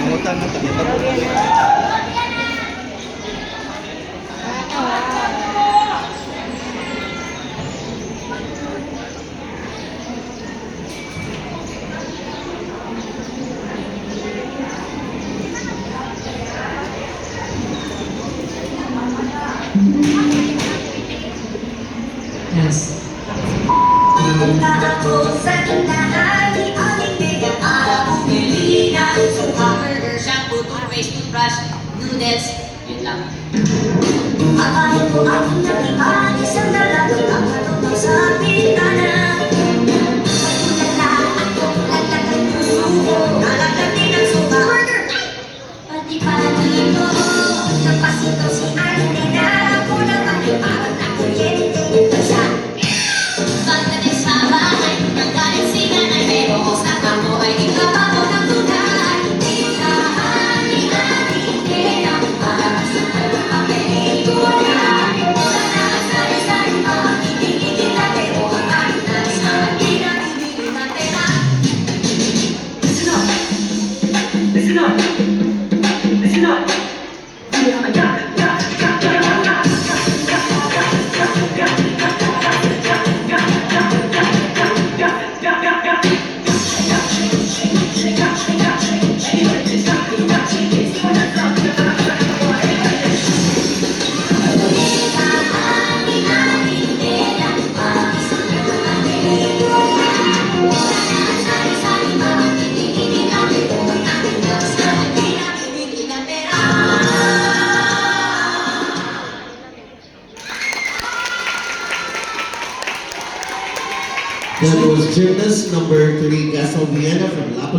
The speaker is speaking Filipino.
Mangutang na tayo. Yes. Punta ako sa tindahan ni Aling Mega para bumili ng suka, burger, shampoo, toothpaste, toothbrush, noodles, yun lang. Akayin ko aking nakikaan, isang lalaki ang matutong sa bintana. Magulala ako, laglag ang puso ko, nalaglag din ang suka, burger. Pati pa dito, napasito si Aling Mega, ako lang ang parang na kuryente. Listen up. Listen up. That was gymnast number 3, Gasol Viena from Lapu.